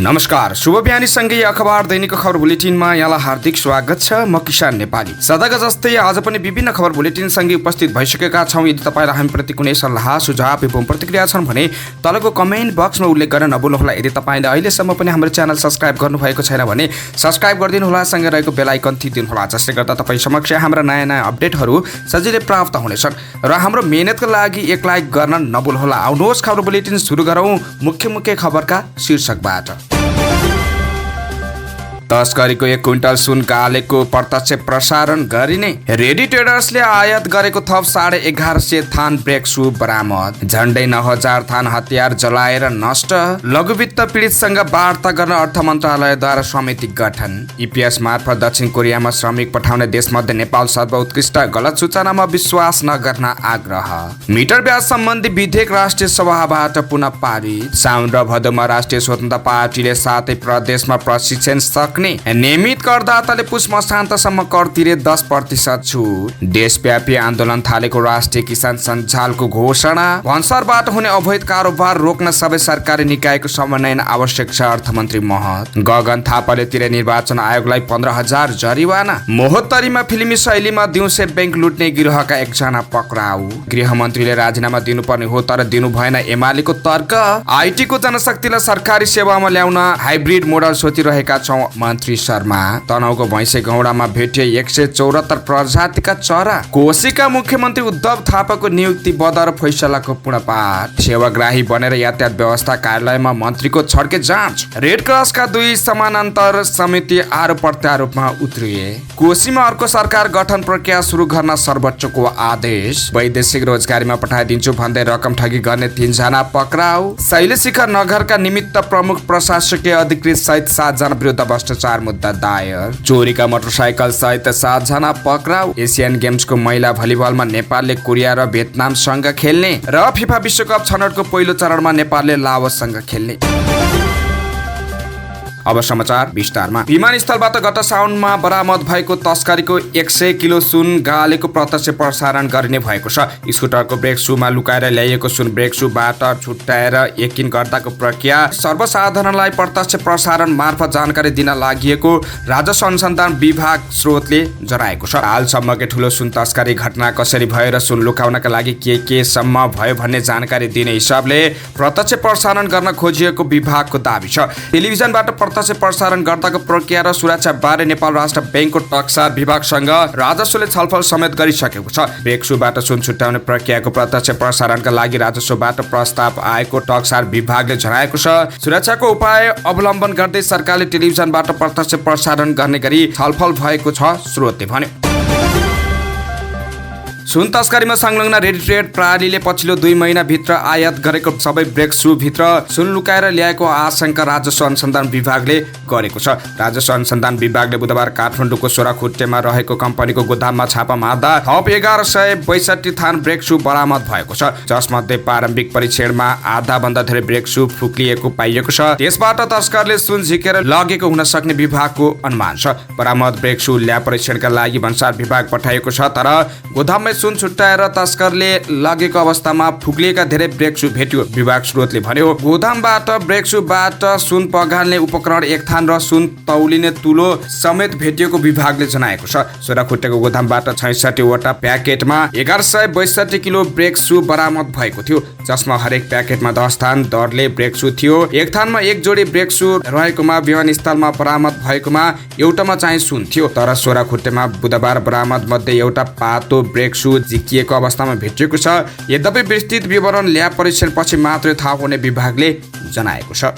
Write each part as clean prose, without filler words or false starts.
नमस्कार, शुभ बिहानी सँगै अखबार दैनिकको खबर बुलेटिनमा यहाँलाई हार्दिक स्वागत छ। म किसान नेपाली। सदाका जस्तै आज पनि विभिन्न खबर बुलेटिन सँगै उपस्थित भइसकेका छौँ। यदि तपाईलाई हामीप्रति कुनै सल्लाह सुझाव एवं प्रतिक्रिया छन् भने तलको कमेन्ट बक्समा उल्लेख गर्न नभुल्नुहोला। यदि तपाईले अहिलेसम्म पनि हाम्रो च्यानल सब्स्क्राइब गर्नुभएको छैन भने सब्स्क्राइब गरिदिनुहोला, सँगै रहेको बेल आइकन थिचिदिनुहोला, जसले गर्दा तपाईँ समक्ष हाम्रा नयाँ अपडेटहरू सजिलै प्राप्त हुनेछन्। र हाम्रो मेहनतको लागि एक लाइक गर्न नभुल्नुहोला। आउनुहोस् खबर बुलेटिन सुरु गरौँ मुख्य खबरका शीर्षकबाट। तस्करीको 1 क्विन्टल सुन गालेको प्रत्यक्ष प्रसारण गरिने। रेडी ट्रेडर्सले आयात गरेको थप 1150 थान ब्रेक सु बरामद। झण्डै 9000 थान हतियार जलाएर नष्ट। लघुवित्त पीडितसँग वार्ता गर्न अर्थ मन्त्रालयद्वारा समिति गठन। ईपीएस मार्फत दक्षिण कोरियामा श्रमिक पठाउने देशमध्ये नेपाल सर्वोत्कृष्ट। गलत सूचनामा विश्वास नगर्न आग्रह। मिटर ब्याज सम्बन्धी विधेयक राष्ट्रिय सभाबाट पुनः पारित। साउन र भदौमा राष्ट्रिय स्वतन्त्र पार्टीले 7 प्रदेशमा प्रशिक्षण नियमित करदाताले पुष मसान्तसम्म कर तिरे 10% छुट। देशव्यापी आन्दोलन थालेको राष्ट्रिय किसान सञ्जालको घोषणा। भन्सारबाट हुने अवैध कारोबार रोक्न सबै सरकारी निकायको समन्वयन आवश्यक छ। अर्थमन्त्री महत। गगन थापाले तिरे निर्वाचन आयोगलाई 15,000 जरिवाना। महोत्तरीमा फिल्मी शैलीमा दिउँसे बैंक लुट्ने गिरोहका 1 जना पक्राउ। गृहमन्त्रीले राजीनामा दिनुपर्ने हो तर दिनु भएन एमालेको तर्क। आइटीको जनशक्तिलाई सरकारी सेवामा ल्याउन हाइब्रिड मोडल सोचिरहेका छौँ मन्त्री शर्मा। तनहुको भैँसे गौडामा भेटिए 174 प्रजातिका चरा। कोशीका मुख्यमन्त्री उद्धव थापाको नियुक्ति बदर फैसलाको पुनःपाठ। सेवाग्राही बनेर यातायात व्यवस्था कार्यालयमा मन्त्रीको छड्के जाँच। रेड क्रसका 2 समानान्तर समिति आरोप प्रत्यारोपमा उत्रिए। कोशीमा अर्को सरकार गठन प्रक्रिया सुरु गर्न सर्वोच्चको आदेश। वैदेशिक रोजगारीमा पठाइदिन्छु भन्दै रकम ठगी गर्ने 3 जना पक्राउ। शैलशिखर नगरका निमित्त प्रमुख प्रशासकीय अधिकृत सहित 7 जना विरुद्ध भ्रष्टाचार मुद्दा दायर। चोरीका मोटरसाइकल सहित 7 जना पक्राउ। एसियन गेम्सको महिला भलिबलमा नेपालले कोरिया र भियतनामसँग खेल्ने र फिफा विश्वकप छनौटको पहिलो चरणमा नेपालले लाओससँग खेल्ने। अब समाचार विस्तारमा। विमानस्थलबाट गत साउनमा बरामद भएको तस्करीको 100 किलो सुन गालेको प्रत्यक्ष प्रसारण गरिने भएको छ। स्कुटरको ब्रेक सुमा लुकाएर ल्याइएको सुन ब्रेक सुबाट छुट्याएर यकिन गर्दाको प्रक्रिया सर्वसाधारणलाई प्रत्यक्ष प्रसारण मार्फत जानकारी दिन लागि राजस्व अनुसन्धान विभाग स्रोतले जनाएको छ। हालसम्मकै ठुलो सुन तस्करी घटना कसरी भयो र सुन लुकाउनका लागि के सम्म भयो भन्ने जानकारी दिने हिसाबले प्रत्यक्ष प्रसारण गर्न खोजिएको विभागको दाबी छ। टेलिभिजनबाट प्रत्यक्ष प्रसारण गर्दाको प्रक्रिया र सुरक्षा बारे नेपाल राष्ट्र बैंकको टक्सार विभागसँग राजस्वले छलफल समेत गरिसकेको छ। ब्रेकसुबाट सुन छुट्याउने प्रक्रियाको प्रत्यक्ष प्रसारणका लागि राजस्वबाट प्रस्ताव आएको टक्सार विभागले जनाएको छ। सुरक्षाको उपाय अवलम्बन गर्दै सरकारले टेलिभिजनबाट प्रत्यक्ष प्रसारण गर्ने गरी छलफल भएको छ, स्रोतले भन्यो। सुन तस्करीमा संलग्न रेडी ट्रेड प्रणालीले पछिल्लो 2 महिनाभित्र आयात गरेको सबै ब्रेक सुभित्र सुन लुकाएर ल्याएको आशंका राजस्व अनुसन्धान विभागले गरेको छ। राजस्व अनुसन्धान विभागले बुधबार काठमाडौँको सोराखुट्टेमा रहेको कम्पनीको गोदाममा छापा मार्दा थप 1162 थान ब्रेक सु बरामद भएको छ, जसमध्ये प्रारम्भिक परीक्षणमा आधा भन्दा धेरै ब्रेक सु फुक्लिएको पाइएको छ। त्यसबाट तस्करले सुन झिकेर लगेको हुन सक्ने विभागको अनुमान छ। बरामद ब्रेक सु ल्याब परीक्षणका लागि भन्सार विभाग पठाइएको छ, तर गोदाममै सुन छुट्याएर तस्करले लगेको अवस्थामा फुक्लिएका धेरै ब्रेक सु भेट्यो, विभाग स्रोतले भन्यो। गोदामबाट ब्रेक सुबाट सुन पगाल्ने उपकरण 1 थान र सुन तौलिने तुलो समेत भेटिएको विभागले जनाएको छ। सोराखुट्टेको गोदामबाट 66 वटा प्याकेटमा 1162 किलो ब्रेक सु बरामद भएको थियो, जसमा हरेक प्याकेटमा 10 थान दरले ब्रेक सु थियो। 1 थानमा 1 जोडी ब्रेक सु रहेकोमा विमानस्थलमा बरामद भएकोमा एउटामा चाहिँ सुन थियो, तर सोराखुट्टेमा बुधबार बरामद मध्ये एउटा पातो ब्रेक सु झिकिएको अवस्थामा भेटिएको छ। यद्यपि विस्तृत विवरण ल्याब परीक्षणपछि मात्रै थाहा हुने विभागले जनाएको छ।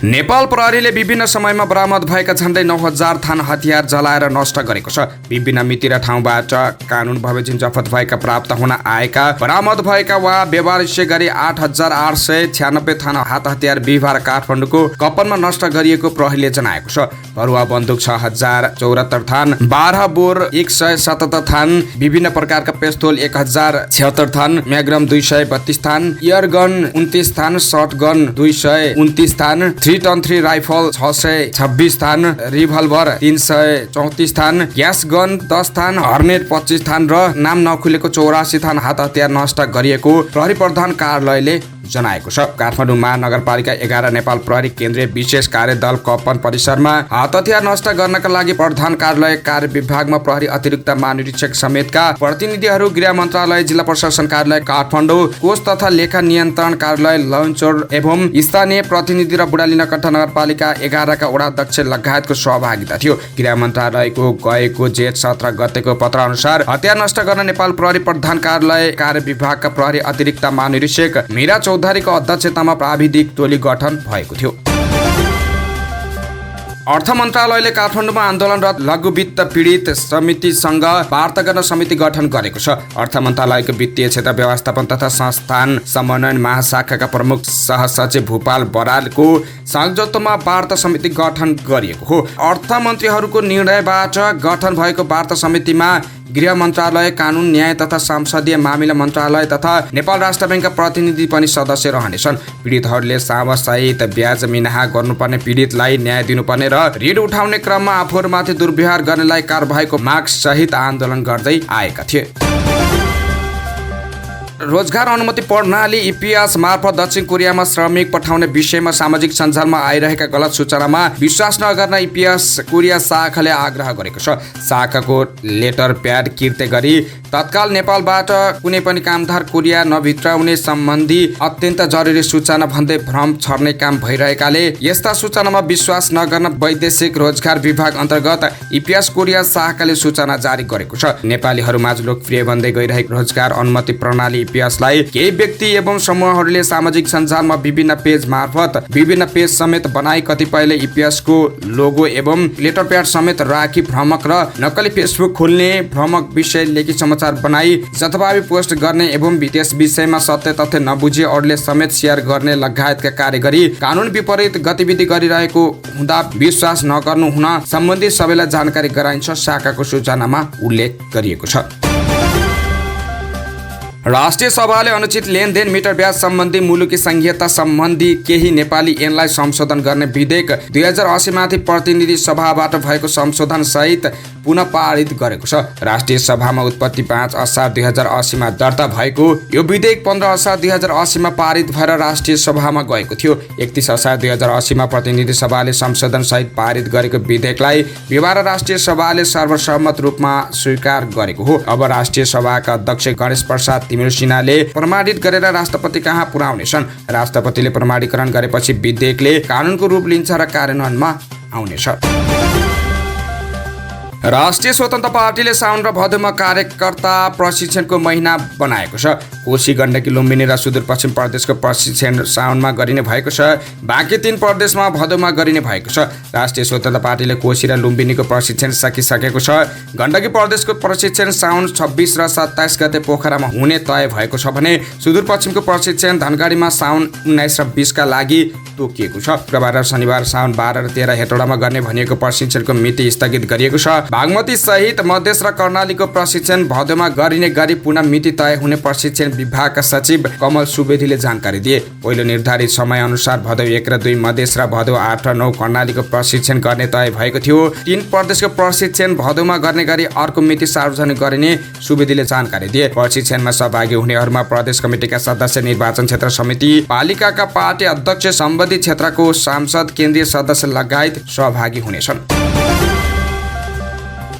नेपाल प्रहरीले विभिन्न समयमा बरामद भएका झण्डै 9000 थान हतियार जलाएर नष्ट गरेको छ। विभिन्न मिति र ठाउँबाट कानुन बमोजिम जफत भएका प्राप्त हुन आएका बरामद भएका वा व्यवहार गरी 8896 थान हात हतियार बिहिबार काठमाडौँको कपनमा नष्ट गरिएको प्रहरीले जनाएको छ। भरुवा बन्दुक 6074 थान, 12 बोर 177 थान, विभिन्न प्रकारका पिस्तोल 1076 थान, म्याग्रम 232 थान, इयर गन 29 थान, शर्ट गन 229 थान, 3 राइफल 626 थान, रिभल्भर 334 थान, ग्यास गन 10 थान, हर्नेट 25 थान र नाम नखुलेको 84 थान हात हतियार नष्ट गरिएको प्रहरी प्रधान कार्यालयले जनाएको छ। काठमाडौँ महानगरपालिका 11 नेपाल प्रहरी केन्द्रीय विशेष कार्य दल कपन परिसरमा हात हतियार नष्ट गर्नका लागि प्रधान कार्यालय कार्य विभागमा प्रहरी अतिरिक्त महानिरीक्षक समेतका प्रतिनिधिहरू, गृह मन्त्रालय, जिल्ला प्रशासन कार्यालय काठमाडौँ, कोष तथा लेखा नियन्त्रण कार्यालय लौनचौर एवं स्थानीय प्रतिनिधि र बुढालिनाकट्टा नगरपालिका 11 का वडाध्यक्ष लगायतको सहभागिता थियो। गृह मन्त्रालयको गएको जेठ 17 गतेको पत्र अनुसार हतियार नष्ट गर्न नेपाल प्रहरी प्रधान कार्यालय कार्य विभागका प्रहरी अतिरिक्त महानिरीक्षक मीरा चौधरीको अध्यक्षतामा प्राविधिक टोली गठन भएको थियो। अर्थ मन्त्रालयले काठमाडौँमा आन्दोलनरत लघु वित्त पीडित समितिसँग वार्ता गर्न समिति गठन गरेको छ। अर्थ मन्त्रालयको वित्तीय क्षेत्र व्यवस्थापन तथा संस्थान समन्वयन महाशाखाका प्रमुख सहसचिव भूपाल बरालको संयोजकत्वमा वार्ता समिति गठन गरिएको हो। अर्थमन्त्रीहरूको निर्णयबाट गठन भएको वार्ता समितिमा गृह मन्त्रालय, कानुन न्याय तथा संसदीय मामिला मन्त्रालय तथा नेपाल राष्ट्र बैंकका प्रतिनिधि पनि सदस्य रहनेछन्। पीडितहरूले सावसहित ब्याज मिनाहा गर्नुपर्ने, पीडितलाई न्याय दिनुपर्ने र ऋण उठाउने क्रममा आफूहरूमाथि दुर्व्यवहार गर्नेलाई कारबाहीको माग सहित आन्दोलन गर्दै आएका थिए। रोजगार अनुमति प्रणाली EPS मार्फत दक्षिण कोरियामा श्रमिक पठाउने विषयमा सामाजिक सञ्जालमा आइरहेका गलत सूचनामा विश्वास नगर्न EPS कोरिया शाखाले आग्रह गरेको छ। शाखाको लेटर प्याड किर्ते गरी तत्काल नेपालबाट कुनै पनि कामदार कोरिया नभित्राउने सम्बन्धी अत्यन्त जरुरी सूचना भन्दै भ्रम छर्ने काम भइरहेकाले यस्ता सूचनामा विश्वास नगर्न वैदेशिक रोजगार विभाग अन्तर्गत EPS कोरिया शाखाले सूचना जारी गरेको छ। नेपालीहरूमाझ लोकप्रिय बन्दै गइरहेको रोजगार अनुमति प्रणाली EPS-लाई केही व्यक्ति एवं समूहहरूले सामाजिक सञ्जालमा विभिन्न पेज मार्फत, विभिन्न पेज समेत बनाई कतिपयले EPS को लोगो एवं लेटर प्याड समेत राखी भ्रमक र नक्कली फेसबुक खोल्ने, भ्रमक विषय लेखी समाचार बनाई जथाभावी पोस्ट गर्ने एवं त्यस विषयमा सत्य तथ्य नबुझी अरूले समेत सेयर गर्ने लगायतका कार्य गरी कानुन विपरीत गतिविधि गरिरहेको हुँदा विश्वास नगर्नु हुन सम्बन्धित सबैलाई जानकारी गराइन्छ, शाखाको सूचनामा उल्लेख गरिएको छ। राष्ट्रिय सभाले अनुचित लेनदेन मिटर ब्याज सम्बन्धी मुलुकी संघीयता सम्बन्धी केही नेपाली ऐनलाई संशोधन गर्ने विधेयक 2080 माथि प्रतिनिधि सभाबाट भएको संशोधन सहित पुनः पारित गरेको छ। राष्ट्रिय सभामा उत्पत्ति 5 असार 2080 मा दर्ता भएको यो विधेयक 15 असार 2080 मा पारित भएर राष्ट्रिय सभामा गएको थियो। 31 असार 2080 मा प्रतिनिधि सभाले संशोधन सहित पारित गरेको विधेयकलाई बिहिबार राष्ट्रिय सभाले सर्वसम्मत रूपमा स्वीकार गरेको हो। अब राष्ट्रिय सभाका अध्यक्ष गणेश प्रसाद तिमिल सिन्हाले प्रमाणित गरेर राष्ट्रपति कहाँ पुर्याउनेछन्। राष्ट्रपतिले प्रमाणीकरण गरेपछि विधेयकले कानुनको रूप लिन्छ र कार्यान्वयनमा आउनेछ। राष्ट्रिय स्वतन्त्र पार्टीले साउन र भदौमा कार्यकर्ता प्रशिक्षणको महिना बनाएको छ। कोशी, गण्डकी, लुम्बिनी र सुदूरपश्चिम प्रदेशको प्रशिक्षण साउनमा गरिने भएको छ। बाँकी 3 प्रदेशमा भदौमा गरिने भएको छ। राष्ट्रिय स्वतन्त्र पार्टीले कोशी र लुम्बिनीको प्रशिक्षण सकिसकेको छ। गण्डकी प्रदेशको प्रशिक्षण साउन 26 र 27 गते पोखरामा हुने तय भएको छ भने सुदूरपश्चिमको प्रशिक्षण धनगढीमा साउन 19 र 20 का लागि तोकिएको छ। शुक्रबार र शनिबार साउन 12 र 13 हेटौडामा गर्ने भनिएको प्रशिक्षणको मिति स्थगित गरिएको छ। बागमती सहित मधेस र कर्णालीको प्रशिक्षण भदौमा गरिने गरी पुनः मिति तय हुने प्रशिक्षण विभागका सचिव कमल सुवेदीले जानकारी दिए। पहिलो निर्धारित समय अनुसार भदौ 1 र 2 मधेस र भदौ 8 र 9 कर्णालीको प्रशिक्षण गर्ने तय भएको थियो। 3 प्रदेशको प्रशिक्षण भदौमा गर्ने गरी अर्को मिति सार्वजनिक गरिने सुवेदीले जानकारी दिए। प्रशिक्षणमा सहभागी हुनेहरूमा प्रदेश कमिटिका सदस्य, निर्वाचन क्षेत्र समिति, पालिकाका पार्टी अध्यक्ष, सम्बन्धित क्षेत्रको सांसद, केन्द्रीय सदस्य लगायत सहभागी हुनेछन्।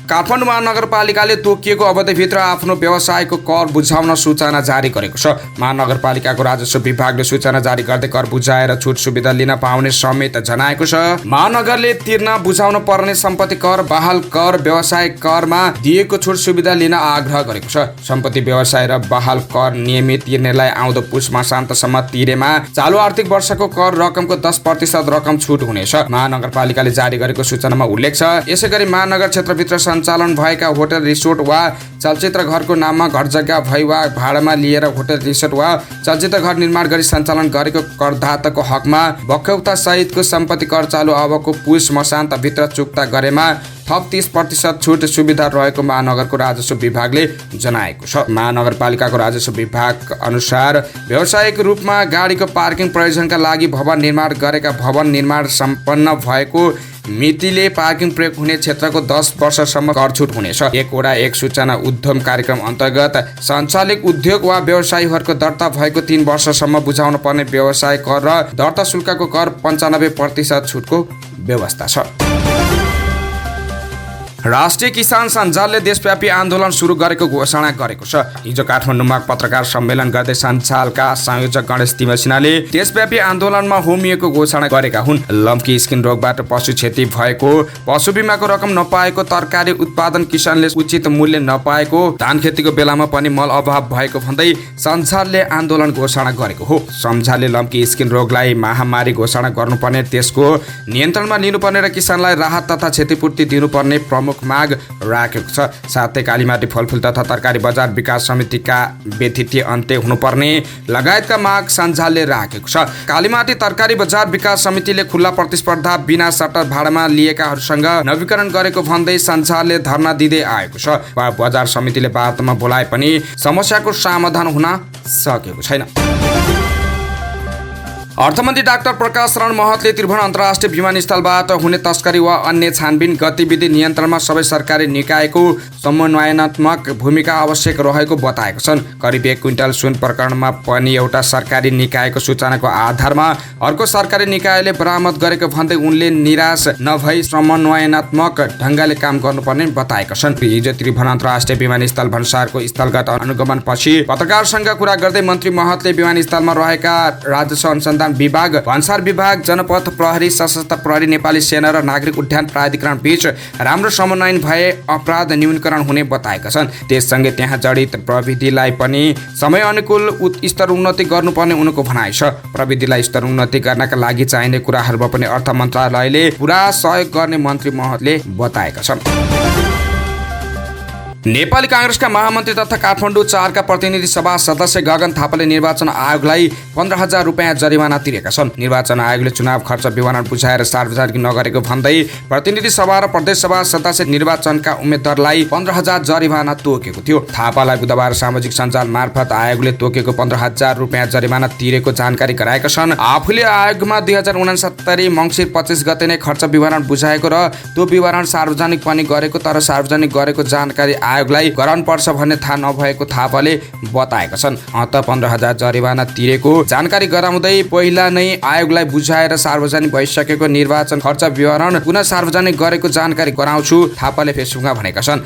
काठमाडौँ महानगरपालिकाले तोकिएको अवधिभित्र आफ्नो व्यवसायको कर बुझाउन सूचना जारी गरेको छ। महानगरपालिकाको राजस्व विभागले सूचना जारी गर्दै कर बुझाएर छुट सुविधा लिन पाउने समेत जनाएको छ। महानगरले तिर्न बुझाउन पर्ने सम्पत्ति कर, बहाल कर, व्यवसाय करमा दिएको छुट सुविधा लिन आग्रह गरेको छ। सम्पत्ति, व्यवसाय र बहाल कर नियमित तिर्नेलाई आउँदो पुस मासान्तसम्म तिरेमा चालु आर्थिक वर्षको कर रकमको 10% रकम छुट हुनेछ। महानगरपालिकाले जारी गरेको सूचनामा उल्लेख छ। यसैगरी महानगर क्षेत्रभित्र सञ्चालन भएका होटल, रिसोर्ट वा चलचित्र घरको नाममा घर जग्गा भई वा भाडामा लिएर होटल, रिसोर्ट वा चलचित्र घर निर्माण गरी सञ्चालन गरेको करदाताको हकमा बक्यौता सहितको सम्पत्ति कर चालु अबको पुस मसान्तभित्र चुक्ता गरेमा थप 30% छुट सुविधा रहेको महानगरको राजस्व विभागले जनाएको छ। महानगरपालिकाको राजस्व विभाग अनुसार व्यावसायिक रूपमा गाडीको पार्किङ प्रयोजनका लागि भवन निर्माण गरेका भवन निर्माण सम्पन्न भएको मितिले पार्किङ प्रयोग हुने क्षेत्रको 10 वर्षसम्म कर छुट हुनेछ। 1 सूचना उद्यम कार्यक्रम अन्तर्गत सञ्चालित उद्योग वा व्यवसायीहरूको दर्ता भएको 3 वर्षसम्म बुझाउन पर्ने व्यवसाय कर र दर्ता शुल्कको कर 95% छुटको व्यवस्था छ। राष्ट्रिय किसान सञ्जालले देशव्यापी आन्दोलन सुरु गरेको घोषणा गरेको छ। हिजो काठमाडौँमा पत्रकार सम्मेलन गर्दै सञ्जालका संयोजक गणेश तिमल सिन्हाले देशव्यापी आन्दोलनमा होमिएको घोषणा गरेका हुन्। लम्की स्किन रोगबाट पशु क्षति भएको, पशु बिमाको रकम नपाएको, तरकारी उत्पादन किसानले उचित मूल्य नपाएको, धान खेतीको बेलामा पनि मल अभाव भएको भन्दै सञ्जालले आन्दोलन घोषणा गरेको हो। सञ्जालले लम्की स्किन रोगलाई महामारी घोषणा गर्नुपर्ने, त्यसको नियन्त्रणमा लिनुपर्ने र किसानलाई राहत तथा क्षतिपूर्ति दिनुपर्ने प्रमुख माग राखेको छ। साथै कालीमाटी फलफुल तथा तरकारी बजार विकास समितिका व्यतिथि अन्त्य हुनुपर्ने लगायतका माग सञ्जालले राखेको छ। कालीमाटी तरकारी बजार विकास समितिले खुल्ला प्रतिस्पर्धा बिना सटर भाडामा लिएकाहरूसँग नवीकरण गरेको भन्दै सञ्जालले धरना दिँदै आएको छ। बजार समितिले वार्तामा बोलाए पनि समस्याको समाधान हुन सकेको छैन। अर्थमन्त्री डाक्टर प्रकाश शरण महतले त्रिभुवन अन्तर्राष्ट्रिय विमानस्थलबाट हुने तस्करी वा अन्य छानबिन गतिविधि नियन्त्रणमा सबै सरकारी निकायको समन्वयनात्मक भूमिका आवश्यक रहेको बताएको छन्। करिब 1 क्विन्टल सुन प्रकरणमा पनि एउटा सरकारी निकायको सूचनाको आधारमा अर्को सरकारी निकायले बरामद गरेको भन्दै उनले निराश नभई समन्वयनात्मक ढङ्गले काम गर्नुपर्ने बताएका छन्। हिजो त्रिभुवन अन्तर्राष्ट्रिय विमानस्थल भन्सारको स्थलगत अनुगमनपछि पत्रकारसँग कुरा गर्दै मन्त्री महतले विमानस्थलमा रहेका राजस्व अनुसन्धान विभाग, भन्सार विभाग, जनपथ प्रहरी, सशस्त्र प्रहरी, नेपाली सेना र नागरिक उड्डयन प्राधिकरण बीच राम्रो समन्वय भए अपराध न्यूनीकरण हुने बताएका छन्। त्यससँगै त्यहाँ जडित प्रविधिलाई पनि समय अनुकूल स्तर उन्नति गर्नुपर्ने उनको भनाइ छ। प्रविधिलाई स्तर उन्नति गर्नका लागि चाहिने कुराहरूमा पनि अर्थ मन्त्रालयले पुरा सहयोग गर्ने मन्त्री महतले बताएका छन्। नेपाली कांग्रेसका महामन्त्री तथा काठमाडौँ 4 का प्रतिनिधि सभा सदस्य गगन थापाले निर्वाचन आयोगलाई 15,000 रुपियाँ जरिवाना तिरेका छन्। निर्वाचन आयोगले चुनाव खर्च विवरण बुझाएर सार्वजनिक नगरेको भन्दै प्रतिनिधि सभा र प्रदेश सभा सदस्य निर्वाचनका उम्मेद्वारलाई 15,000 जरिवाना तोकेको थियो। थापालाई बुधबार सामाजिक सञ्जाल मार्फत आयोगले तोकेको 15,000 रुपियाँ जरिवाना तिरेको जानकारी गराएका छन्। आफूले आयोगमा 2069 मङ्सिर 25 गते नै खर्च विवरण बुझाएको र त्यो विवरण सार्वजनिक पनि गरेको, तर सार्वजनिक गरेको जानकारी आयोगलाई गराउनुपर्छ भन्ने थाहा नभएको थापाले बताएका छन्। अत 15,000 जरिवाना तिरेको जानकारी गराउँदै पहिला नै आयोगलाई बुझाएर सार्वजनिक भइसकेको निर्वाचन खर्च विवरण पुनः सार्वजनिक गरेको जानकारी गराउँछु, थापाले फेसबुकमा भनेका छन्।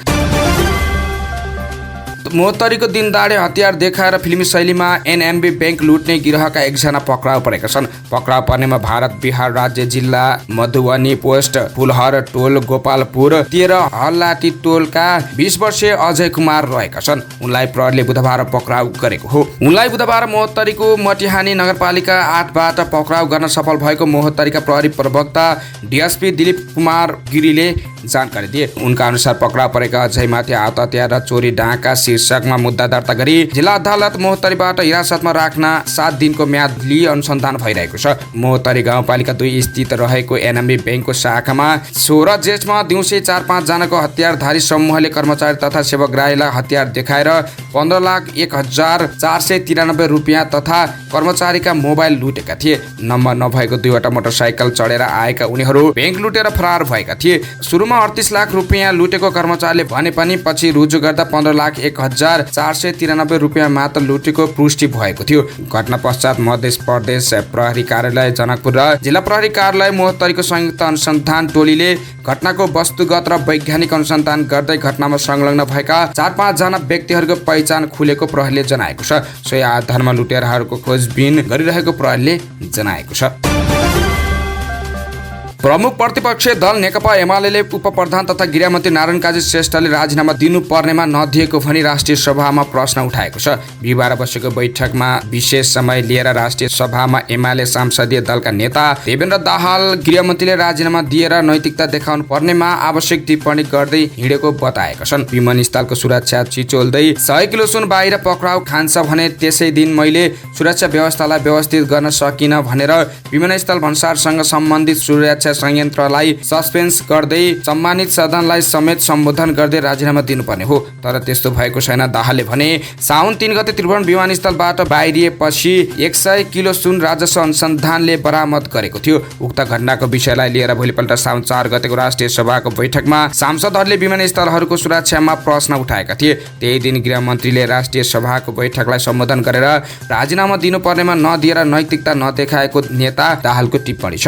मोहत्तरीको दिनदाडे हतियार देखाएर फिल्मी शैलीमा एनएमबी बैंक लुट्ने गिरोहका 1जना पक्राउ परेका छन्। पक्राउ पर्नेमा भारत बिहार राज्य जिल्ला मधुबनी पोस्ट फुलहर टोल गोपालपुर 13 हल्लाटी टोलका 20 वर्षीय अजय कुमार रहेका छन्। उनलाई प्रहरीले बुधबार पक्राउ गरेको हो। उनलाई बुधबार मोहत्तरीको मटिहानी नगरपालिका 8बाट पक्राउ गर्न सफल भएको मोहत्तरीका प्रहरी प्रवक्ता डीएसपी दिलीप कुमार गिरीले जानकारी दिए। उनका अनुसार पक्राउ परेका अजयमाथि हत्या र चोरी डाँका शीर्षकमा मुद्दा दर्ता गरी जिल्ला अदालत मोहत्तरीबाट हिरासतमा राख्न 7 दिनको म्याद लिई अनुसन्धान भइरहेको छ। मोहत्तरी गाउँपालिका 2 स्थित रहेको एनएमबी बैंकको शाखामा 16 जेठमा दिउँसै 4-5 जनाको हतियारधारी समूहले कर्मचारी तथा सेवाग्राहीलाई हतियार देखाएर 15,01,493 रुपियाँ तथा कर्मचारीका मोबाइल लुटेका थिए। नम्बर नभएको 2वटा मोटरसाइकल चढेर आएका उनीहरू बैंक लुटेर फरार भएका थिए। सुरुमा 38 लाख रुपियाँ लुटेको कर्मचारीले भने पनि पछि रुजु गर्दा 15,01,493 रुपियाँ मात्र लुटेको पुष्टि भएको थियो। घटना पश्चात मध्य प्रदेश प्रहरी कार्यालय जनकपुर र जिल्ला प्रहरी कार्यालय मोहत्तरीको संयुक्त अनुसन्धान टोलीले घटनाको वस्तुगत र वैज्ञानिक अनुसन्धान गर्दै घटनामा संलग्न भएका 4-5 जना व्यक्तिहरूको पहिचान खुलेको प्रहरीले जनाएको छ। सोही आधारमा लुटेराहरूको खोजबिन गरिरहेको प्रहरीले जनाएको छ। प्रमुख प्रतिपक्षी दल नेकपा एमाले उपप्रधान तथा गृहमन्त्री नारायण काजी श्रेष्ठले राजीनामा दिनुपर्नेमा नदिएको भनी राष्ट्रिय सभामा प्रश्न उठाएको छ। बिहिबार बसेको बैठकमा विशेष समय लिएर राष्ट्रिय सभामा एमाले संसदीय दलका नेता देवेन्द्र दाहाल गृहमन्त्रीले राजीनामा दिएर नैतिकता देखाउनु पर्नेमा आवश्यक टिप्पणी गर्दै हिँडेको बताएका छन्। विमानस्थलको सुरक्षा चिचोल्दै 100 किलो सुन बाहिर पक्राउ खान्छ भने त्यसै दिन मैले सुरक्षा व्यवस्थालाई व्यवस्थित गर्न सकिन भनेर विमानस्थल भन्सारसँग सम्बन्धित सुरक्षा संयन्त्रलाई सस्पेन्स गर्दै सम्मानित सदनलाई समेत सम्बोधन गर्दै राजीनामा दिनुपर्ने हो। तर त्यस्तो भएको छैन। दाहालले भने साउन 3 गते त्रिभुवन विमानस्थलबाट बाहिरिएपछि 100 किलो सुन राजस्व अनुसन्धानले बरामद गरेको थियो। उक्त घटनाको विषयलाई लिएर भोलिपल्ट साउन 4 गतेको राष्ट्रिय सभाको बैठकमा सांसदहरूले विमानस्थलहरूको सुरक्षामा प्रश्न उठाएका थिए। त्यही दिन गृहमन्त्रीले राष्ट्रिय सभाको बैठकलाई सम्बोधन गरेर राजीनामा दिनुपर्नेमा नदिएर नैतिकता नदेखाएको नेता दाहालको टिप्पणी छ।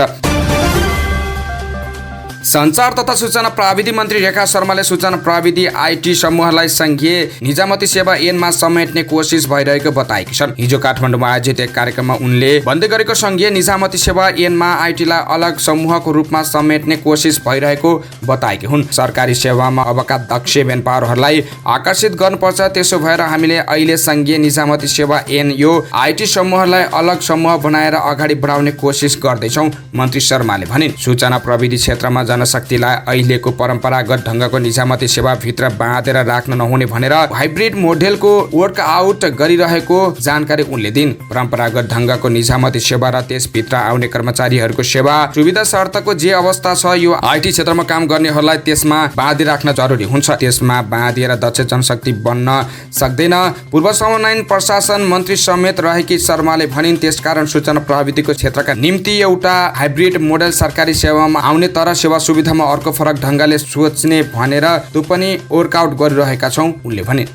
सञ्चार तथा सूचना प्राविधि मन्त्री रेखा शर्माले सूचना प्राविधि आइटी समूहलाई संघीय निजामती सेवा ऐनमा समेट्ने कोसिस भइरहेको बताएकी छन्। हिजो काठमाडौँमा आयोजित एक कार्यक्रममा उनले भन्दै गरेको संघीय निजामती सेवा ऐनमा आइटीलाई अलग समूहको रूपमा समेट्ने कोसिस भइरहेको बताएकी हुन्। सरकारी सेवामा अबका दक्ष म्यानपावरहरूलाई आकर्षित गर्नुपर्छ। त्यसो भएर हामीले अहिले संघीय निजामती सेवा ऐन यो आइटी समूहलाई अलग समूह बनाएर अगाडि बढाउने कोसिस गर्दैछौँ, मन्त्री शर्माले भनिन्। सूचना प्रविधि क्षेत्रमा जनशक्तिलाई अहिलेको परम्परागत ढङ्गको निजामती सेवाभित्र बाँधेर राख्न नहुने भनेर हाइब्रिड मोडेलको वर्कआउट गरिरहेको जानकारी उनले दिन्। परम्परागत ढङ्गको निजामती सेवा र त्यसभित्र आउने कर्मचारीहरूको सेवा सुविधा शर्तको जे अवस्था छ यो आइटी क्षेत्रमा काम गर्नेहरूलाई त्यसमा बाँधिराख्न जरुरी हुन्छ। त्यसमा बाँधिएर दक्ष जनशक्ति बन्न सक्दैन। पूर्व समन्वयन प्रशासन मन्त्री समेत रहेकी शर्माले भनिन्। त्यसकारण सूचना प्रविधिको क्षेत्रका निम्ति एउटा हाइब्रिड मोडेल सरकारी सेवामा आउने तर सेवा सुविधामा अर्को फरक ढङ्गले सोच्ने भनेर त्यो पनि वर्कआउट गरिरहेका छौँ, उनले भने।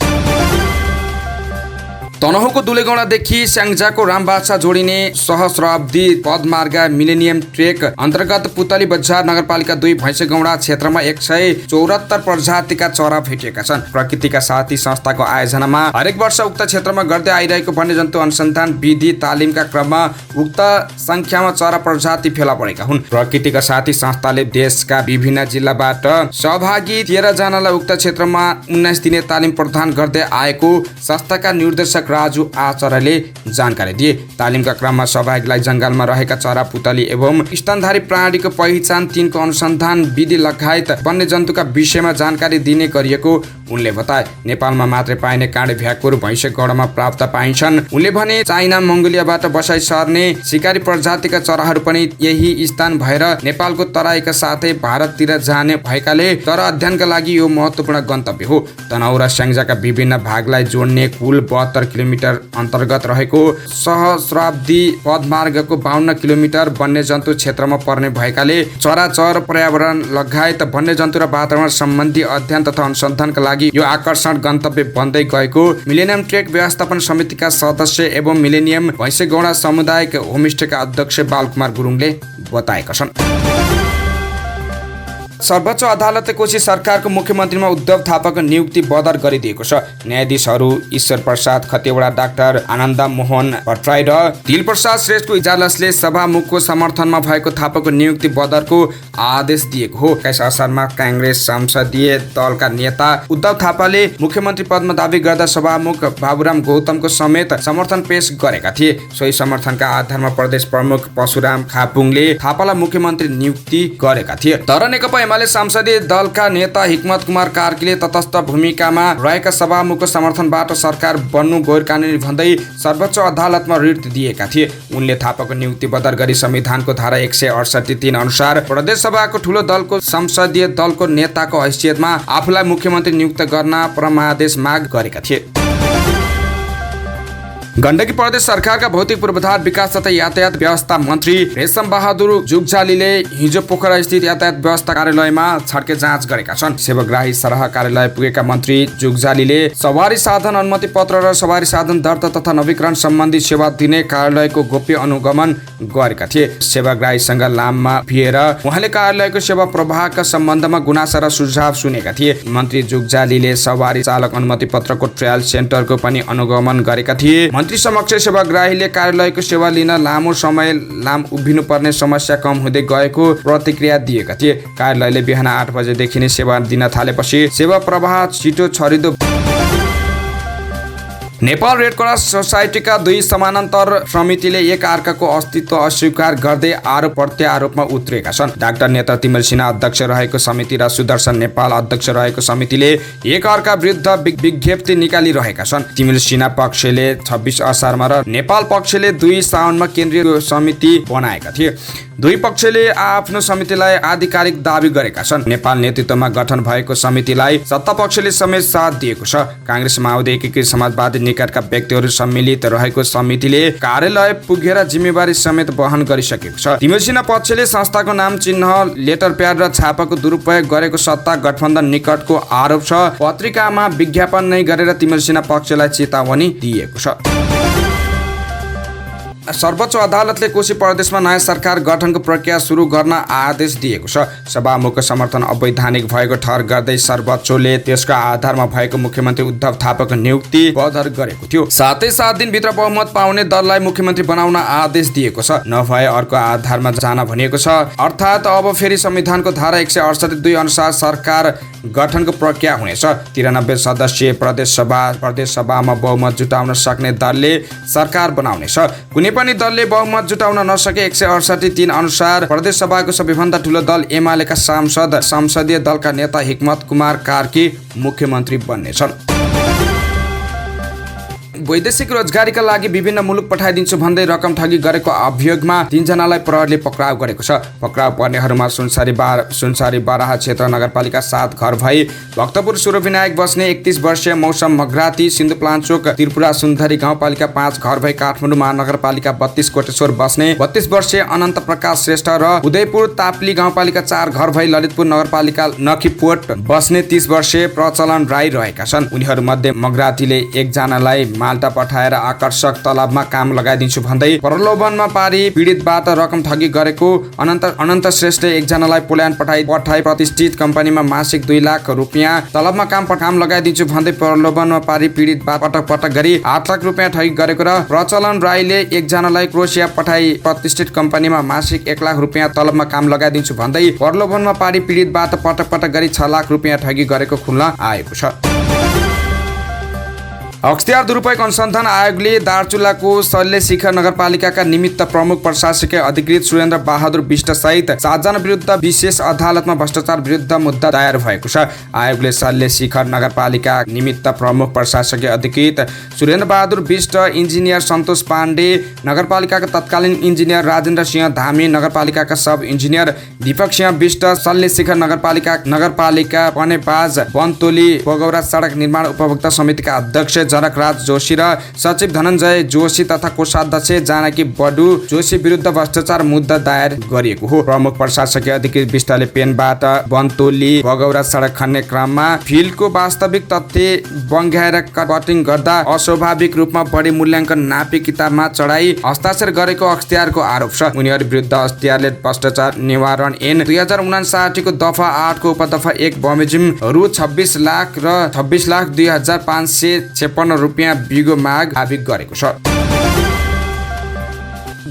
तनहुँको दुलेगौडादेखि स्याङ्जाको रामबाछा जोडिने सहस्राब्दी पदमार्ग मिलेनियम ट्रेक अन्तर्गत पुतली बजार नगरपालिका 2 भैँसेगौडा क्षेत्रमा 174 प्रजातिका चरा भेटिएका छन्। प्रकृतिका साथी संस्थाको आयोजनामा हरेक वर्ष उक्त क्षेत्रमा गर्दै आइरहेको वन्यजन्तु अनुसन्धान विधि तालिमका क्रममा उक्त संख्यामा चरा प्रजाति फेला परेका हुन्। प्रकृतिका साथी संस्थाले देशका विभिन्न जिल्लाबाट सहभागी 13 जनालाई उक्त क्षेत्रमा 19 दिने तालिम प्रदान गर्दै आएको संस्थाका निर्देशक राजु आचार्यले जानकारी दिए। तालिमका क्रममा सहभागीलाई जंगलमा रहेका चरा, पुतली एवं स्तनधारी प्राणीको पहिचान, तिनको अनुसन्धान विधि लगायत वन्यजन्तुका विषयमा जानकारी दिने गरिएको उनले बताए। नेपालमा मात्रै पाइने काँडे भ्याकुर भैँसेगौडामा प्राप्त पाइन्छन्। उनले भने चाइना मङ्गोलियाबाट बसाइ सर्ने शिकारी प्रजातिका चराहरू पनि यही स्थान भएर नेपालको तराईका साथै भारततिर जाने भएकाले चरा अध्ययनका लागि यो महत्त्वपूर्ण गन्तव्य हो। तनहुँ र स्याङ्जाका विभिन्न भागलाई जोड्ने कुल 72 किलोमिटर अन्तर्गत रहेको सहस्राब्दी पदमार्गको 52 किलोमिटर वन्यजन्तु क्षेत्रमा पर्ने भएकाले चराचर, पर्यावरण लगायत वन्यजन्तु र वातावरण सम्बन्धी अध्ययन तथा अनुसन्धानका लागि यो आकर्षण गन्तव्य बन्दै गएको मिलेनियम ट्रेक व्यवस्थापन समितिका सदस्य एवं मिलेनियम भैँसेगौडा सामुदायिक होमस्टेका अध्यक्ष बालकुमार गुरुङले बताएका छन्। सर्वोच्च अदालतले कोशी सरकारको मुख्यमन्त्रीमा उद्धव थापाको नियुक्ति बदर गरिदिएको छ। न्यायाधीशहरू ईश्वर प्रसाद खतिवडा, डाक्टर आनन्द मोहन भट्टराई र दिलप्रसाद श्रेष्ठको इजलासले सभामुखको समर्थनमा भएको थापाको नियुक्ति बदरको आदेश दिएको हो। 21 असारमा काङ्ग्रेस संसदीय दलका नेता उद्धव थापाले मुख्यमन्त्री पदमा दावी गर्दा सभामुख बाबुराम गौतमको समेत समर्थन पेश गरेका थिए। सोही समर्थनका आधारमा प्रदेश प्रमुख परशुराम खापुङले थापालाई मुख्यमन्त्री नियुक्ति गरेका थिए। तर नेकपा एमाले संसदीय दलका नेता हिक्मत कुमार कार्कीले तटस्थ भूमिकामा रहेका सभामुखको समर्थनबाट सरकार बन्नु गैर कानुनी भन्दै सर्वोच्च अदालतमा रिट दिएका थिए। उनले थापाको नियुक्ति बदर गरी संविधानको धारा 168(3) अनुसार प्रदेश सभाको ठूलो दलको संसदीय दलको नेताको हैसियतमा आफूलाई मुख्यमन्त्री नियुक्त गर्न परमादेश माग गरेका थिए। गण्डकी प्रदेश सरकारका भौतिक पूर्वाधार विकास तथा यातायात व्यवस्था मन्त्री रेशम बहादुर जुगजालीले हिजो पोखरा स्थित यातायात व्यवस्था कार्यालयमा छड्के जाँच गरेका छन्। सेवाग्राही सरह कार्यालय पुगेका मन्त्री जुगजालीले सवारी साधन अनुमति पत्र र सवारी साधन दर्ता तथा नवीकरण सम्बन्धी सेवा दिने कार्यालयको गोप्य अनुगमन गरेका थिए। सेवाग्राहीसँग लाममा भिएर उहाँले कार्यालयको सेवा प्रवाहका सम्बन्धमा गुनासा र सुझाव सुनेका थिए। मन्त्री जुगजालीले सवारी चालक अनुमति पत्रको ट्रायल सेन्टरको पनि अनुगमन गरेका थिए। मन्त्री समक्ष सेवाग्राहीले कार्यालयको सेवा लिन लामो समय उभिनुपर्ने समस्या कम हुँदै गएको प्रतिक्रिया दिएका थिए। कार्यालयले बिहान 8 बजेदेखि नै सेवा दिन थालेपछि सेवा प्रवाह छिटो छरिदो नेपाल रेड क्रस सोसाइटीका दुई समानान्तर समितिले एक अर्काको अस्तित्व अस्वीकार गर्दै आरोप प्रत्यारोपमा उत्रेका छन्। डाक्टर नेत्र तिमल सिन्हा अध्यक्ष रहेको समिति र सुदर्शन नेपाल अध्यक्ष रहेको समितिले एक अर्का विरुद्ध विज्ञप्ति निकालिरहेका छन्। तिमल सिन्हा पक्षले 26 असारमा र नेपाल पक्षले 2 साउनमा केन्द्रीय समिति बनाएका थिए। दुई पक्षले आफ्नो समितिलाई आधिकारिक दावी गरेका छन्। नेपाल नेतृत्वमा गठन भएको समितिलाई सत्ता पक्षले समेत साथ दिएको छ। कांग्रेस माओवादी एकीकृत समाजवादी निकटका व्यक्तिहरू सम्मिलित रहेको समितिले कार्यालय पुगेर जिम्मेवारी समेत वहन गरिसकेको छ। तिमल सिन्हा पक्षले संस्थाको नाम चिन्ह लेटर प्याड र छापाको दुरुपयोग गरेको सत्ता गठबन्धन निकटको आरोप छ। पत्रिकामा विज्ञापन नै गरेर तिमल सिन्हा पक्षलाई चेतावनी दिएको छ। सर्वोच्च अदालतले कोशी प्रदेशमा नयाँ सरकार गठनको प्रक्रिया सुरु गर्न आदेश दिएको छ। सभामुखको समर्थन अवैधानिक भएको ठहर गर्दै सर्वोच्चले त्यसको आधारमा भएको मुख्यमन्त्री उद्धव थापाको नियुक्ति बदर गरेको थियो। साथै 7 दिनभित्र बहुमत पाउने दललाई मुख्यमन्त्री बनाउन आदेश दिएको छ। नभए अर्को आधारमा जान भनिएको छ। अर्थात् अब फेरि संविधानको धारा 168(2) अनुसार सरकार गठनको प्रक्रिया हुनेछ। 93 सदस्यीय प्रदेशसभामा बहुमत जुटाउन सक्ने दलले सरकार बनाउनेछ। कुनै पनि दलले बहुमत जुटाउन नसके 168(3) अनुसार प्रदेशसभाको सबैभन्दा ठुलो दल एमालेका सांसद संसदीय दलका नेता हिक्मत कुमार कार्की मुख्यमन्त्री बन्नेछन्। वैदेशिक रोजगारीका लागि विभिन्न मुलुक पठाइदिन्छु भन्दै रकम ठगी गरेको अभियोगमा 3 जनालाई प्रहरीले पक्राउ गरेको छ। पक्राउ पर्नेहरूमा सुनसारी बाराहा क्षेत्र नगरपालिका 7 घर भई भक्तपुर सूर्यविनायक बस्ने 31 वर्षीय मौसम मगराती, सिन्धुप्लाञ्चोक त्रिपुरा सुन्दरी गाउँपालिका 5 घर भई काठमाडौँ महानगरपालिका 32 कोटेश्वर बस्ने 32 वर्षीय अनन्त प्रकाश श्रेष्ठ र उदयपुर ताप्ली गाउँपालिका 4 घर भई ललितपुर नगरपालिका नखीपोट बस्ने 30 वर्षीय प्रचलन राई रहेका छन्। उनीहरूमध्ये मगरातीले 1 जनालाई माल्टा पठाएर आकर्षक तलबमा काम लगाइदिन्छु भन्दै प्रलोभनमा पारी पीडितबाट रकम ठगी गरेको अनन्त श्रेष्ठ 1 जनालाई पोल्यान्ड पठाई प्रतिष्ठित कम्पनीमा मासिक 2 लाख रुपियाँ तलबमा काम लगाइदिन्छु भन्दै प्रलोभनमा पारी पीडितबाट पटक गरी 8 लाख रुपियाँ ठगी गरेको र प्रचलन राईले 1 जनालाई क्रोसिया पठाई प्रतिष्ठित कम्पनीमा मासिक 1 लाख रुपियाँ तलबमा काम लगाइदिन्छु भन्दै प्रलोभनमा पारी पीडितबाट पटक गरी 6 लाख रुपियाँ ठगी गरेको खुल्ला आएको छ। अख्तियार दुरुपयोग अनुसन्धान आयोगले दार्चुलाको शल्य शिखर नगरपालिकाका निमित्त प्रमुख प्रशासकीय अधिकृत सुरेन्द्र बहादुर विष्ट सहित 7 जना विरुद्ध विशेष अदालतमा भ्रष्टाचार विरुद्ध मुद्दा दायर भएको छ। आयोगले शल्य शिखर नगरपालिका निमित्त प्रमुख प्रशासकीय अधिकृत सुरेन्द्र बहादुर विष्ट, इन्जिनियर सन्तोष पाण्डे, नगरपालिकाका तत्कालीन इन्जिनियर राजेन्द्र सिंह धामी, नगरपालिकाका सब इन्जिनियर दीपक सिंह विष्ट, शल्य शिखर नगरपालिका पनेपाज वनतोली बगौरा सडक निर्माण उपभोक्ता समितिका अध्यक्ष जनकराज जोशी र सचिव धनञ्जय जोशी तथा कोषाध्यक्ष जानकी बडु जोशी विरुद्ध भ्रष्टाचार मुद्दा दायर गरिएको हो। प्रमुख प्रशासकीय अधिकृत विष्टले पेनबाट वनतोली बगौरा सडक खन्ने क्रममा फिल्डको वास्तविक तथ्य बङ्ग्याएर कटिङ गर्दा अस्वाभाविक रूपमा बढी मूल्याङ्कन नापी किताबमा चढाई हस्ताक्षर गरेको अख्तियारको आरोप छ। उनीहरू विरुद्ध अख्तियारले भ्रष्टाचार निवारण ऐन 2059 को दफा 8 को उपदफा 1 बमोजिम रु 26 लाख र 26,02,556 रुपियाँ बिगो माग दाबी गरेको छ।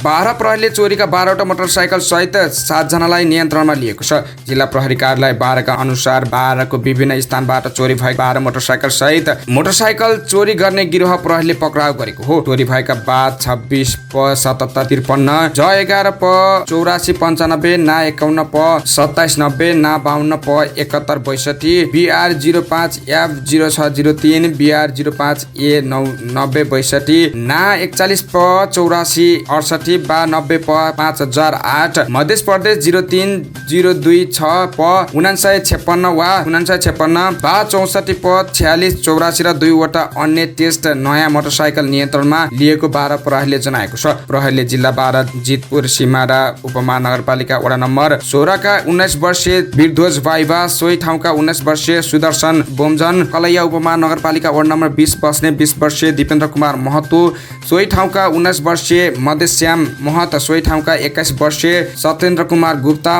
12 प्रहरीले चोरीका 12वटा मोटरसाइकल सहित 7 जनालाई नियन्त्रणमा लिएको छ। जिल्ला प्रहरी कार्यालय 12 का अनुसार 12 को विभिन्न स्थानबाट चोरी भएका 12 मोटरसाइकल सहित मोटरसाइकल चोरी गर्ने गिरोह प्रहरीले पक्राउ गरेको हो। चोरी भएका बाद 26 प 7753 ज 11 प 8495 ना 51 प 2790 ना 52 प 7162 BR 05 F 0603 BR 05 A 9062 ना 41 प 8468 बा 90 प 5008 मध्य प्रदेश 03026 प 5956 वा 5956 बा 64 प 4684 र 2 वटा अन्य टेस्ट नयाँ मोटरसाइकल नियन्त्रणमा लिएको 12 प्रहरीले जनाएको छ। प्रहरीले जिल्ला 12 जितपुर सिमारा उपमहानगरपालिका वडा नम्बर 16 का 19 वर्षीय बिरध्वज वाइवा, सोही ठाउँका 19 वर्षीय सुदर्शन बोमजन, कलैया उपमहानगरपालिका वडा नम्बर 20 बस्ने 20 वर्षीय दिपेन्द्र कुमार महतो, सोही ठाउँका 19 वर्षीय मधेश्याम महत, सोही ठाउँका 21 वर्षीय सत्येन्द्र कुमार गुप्ता,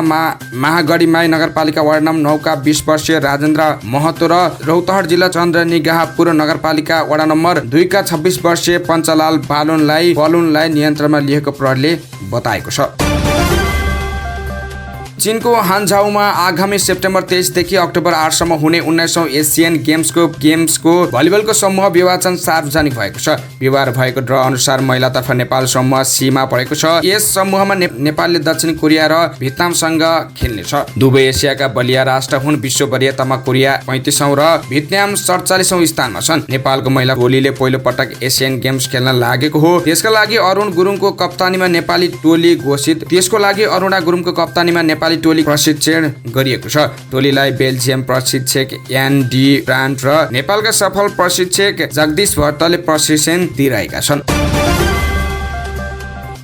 महागढीमाई नगरपालिका वार्ड नम्बर 9 का 20 वर्षीय राजेन्द्र महतो र रौतहट जिल्ला चन्द्रनिगाह पूर्व नगरपालिका वडा नम्बर 2 का 26 वर्षीय पञ्चलाल बालुनलाई नियन्त्रणमा लिएको प्रहरीले बताएको छ। चीनको हानझाउमा आगामी सेप्टेम्बर 23 देखि अक्टोबर 8 सम्म हुने 19औं एसियन गेम्सको भलिबलको समूह विभाजन सार्वजनिक भएको छ। बिहिबार भएको ड्र अनुसार महिलातर्फ नेपाल समूह C मा परेको छ। यस समूहमा नेपालले दक्षिण कोरिया र भियतनामसँग खेल्नेछ। दुवै एसियाका बलिया राष्ट्र हुन्। विश्व वरियतामा कोरिया 35औं र भियतनाम 47औं स्थानमा छन्। नेपालको महिला टोलीले पहिलो पटक एसियन गेम्स खेल्न लागेको हो। त्यसका लागि अरुण गुरुङको कप्तानीमा नेपाली टोली घोषित। त्यसको लागि अरुणा गुरुङको कप्तानीमा नेपाली टोली प्रशिक्षण गरिएको छ। टोलीलाई बेल्जियम प्रशिक्षक एनडी ब्रान्ड र नेपालका सफल प्रशिक्षक जगदीश भट्टले प्रशिक्षण दिइरहेका छन्।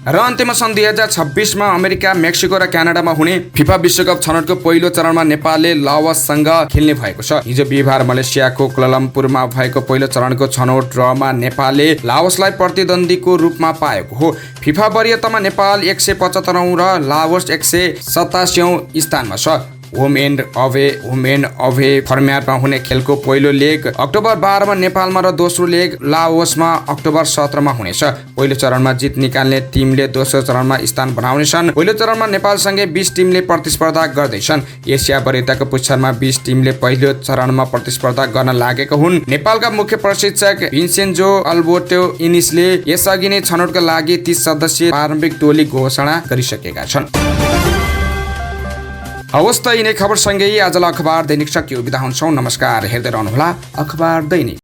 र अन्त्यमा सन् 2026 मा अमेरिका, मेक्सिको र क्यानाडामा हुने फिफा विश्वकप छनौटको पहिलो चरणमा नेपालले लाओससँग खेल्ने भएको छ। हिजो बिहिबार मलेसियाको कुलालम्पुरमा भएको पहिलो चरणको छनौट ड्रमा नेपालले लाओसलाई प्रतिद्वन्दीको रूपमा पाएको हो। फिफा वरियतामा नेपाल 175औं र लाओस 187औं स्थानमा छ। होम एन्ड अवे फर्म्याटमा हुने खेलको पहिलो लेग अक्टोबर 12 मा नेपालमा र दोस्रो लेग लाओसमा अक्टोबर 17 मा हुनेछ। पहिलो चरणमा जित निकाल्ने टिमले दोस्रो चरणमा स्थान बनाउनेछन्। पहिलो चरणमा नेपालसँगै 20 टिमले प्रतिस्पर्धा गर्दैछन्। एसिया वरियताको पुच्छरमा 20 टिमले पहिलो चरणमा प्रतिस्पर्धा गर्न लागेका हुन्। नेपालका मुख्य प्रशिक्षक भिन्सेन्जो अल्बर्टो इनिसले यसअघि नै छनौटका लागि 30 सदस्यीय प्रारम्भिक टोली घोषणा गरिसकेका छन्। हवस् त यिनै खबरसँगै आजलाई अखबार दैनिक सकियो। बिदा हुन्छौँ। नमस्कार। हेर्दै रहनुहोला अखबार दैनिक।